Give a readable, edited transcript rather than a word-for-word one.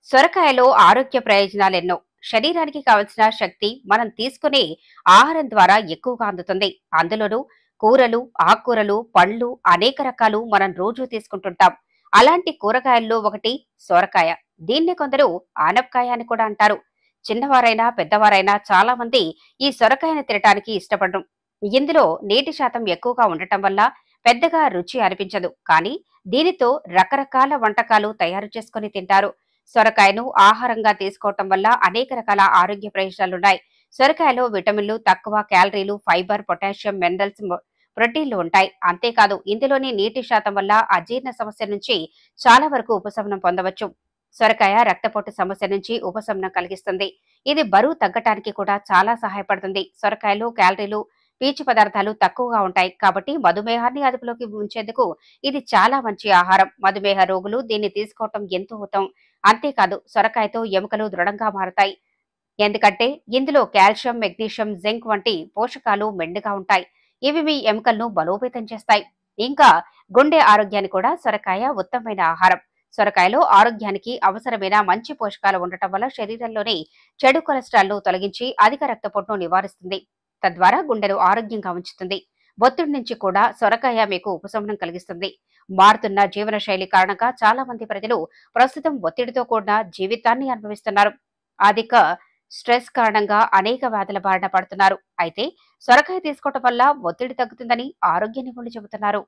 సొరకాయలో ఆరోగ్య ప్రయోజనాలెన్నో. శరీరానికి కావలసిన శక్తి మనం తీసుకునే ఆహారం ద్వారా ఎక్కువగా అందుతుంది. అందులోనూ కూరలు, ఆకుకూరలు, పళ్ళు అనేక రకాలు మనం రోజూ తీసుకుంటుంటాం. అలాంటి కూరగాయల్లో ఒకటి సొరకాయ. దీన్ని కొందరు ఆనపకాయ అని కూడా అంటారు. చిన్నవారైనా, పెద్దవారైనా చాలా మంది ఈ సొరకాయను తినటానికి ఇష్టపడరు. ఇందులో నీటి శాతం ఎక్కువగా ఉండటం వల్ల పెద్దగా రుచి అనిపించదు. కానీ దీనితో రకరకాల వంటకాలు తయారు చేసుకొని తింటారు. సొరకాయను ఆహారంగా తీసుకోవటం వల్ల అనేక రకాల ఆరోగ్య ప్రయోజనాలున్నాయి. సొరకాయలో విటమిన్లు, తక్కువ క్యాలరీలు, ఫైబర్, పొటాషియం, మినరల్స్, ప్రోటీన్లు ఉంటాయి. అంతేకాదు ఇందులోని నీటి శాతం వల్ల అజీర్ణ సమస్య నుంచి చాలా వరకు ఉపశమనం పొందవచ్చు. సొరకాయ రక్తపోటు సమస్య నుంచి ఉపశమనం కలిగిస్తుంది. ఇది బరువు తగ్గటానికి కూడా చాలా సహాయపడుతుంది. సొరకాయలో క్యాలరీలు, పీచు పదార్థాలు తక్కువగా ఉంటాయి కాబట్టి మధుమేహాన్ని అదుపులోకి ఉంచేందుకు ఇది చాలా మంచి ఆహారం. మధుమేహ రోగులు దీన్ని తీసుకోవటం ఎంతో ఉత్తమం. అంతేకాదు సొరకాయతో ఎముకలు దృఢంగా మారతాయి. ఎందుకంటే ఇందులో కాల్షియం, మెగ్నీషియం, జింక్ వంటి పోషకాలు మెండుగా ఉంటాయి. ఇవి మీ ఎముకలను బలోపేతం చేస్తాయి. ఇంకా గుండె ఆరోగ్యానికి కూడా సొరకాయ ఉత్తమమైన ఆహారం. సొరకాయలో ఆరోగ్యానికి అవసరమైన మంచి పోషకాలు ఉండటం వల్ల శరీరంలోని చెడు కొలెస్ట్రాల్ను తొలగించి అధిక రక్తపోటును నివారిస్తుంది. తద్వారా గుండెను ఆరోగ్యంగా ఉంచుతుంది. ఒత్తిడి నుంచి కూడా సొరకాయ మీకు ఉపశమనం కలిగిస్తుంది. మారుతున్న జీవనశైలి కారణంగా చాలా మంది ప్రజలు ప్రస్తుతం ఒత్తిడితో కూడిన జీవితాన్ని అనుభవిస్తున్నారు. అధిక స్ట్రెస్ కారణంగా అనేక వ్యాధుల బారిన పడుతున్నారు. అయితే సొరకాయ తీసుకోవటం వల్ల ఒత్తిడి తగ్గుతుందని ఆరోగ్య నిపుణులు చెబుతున్నారు.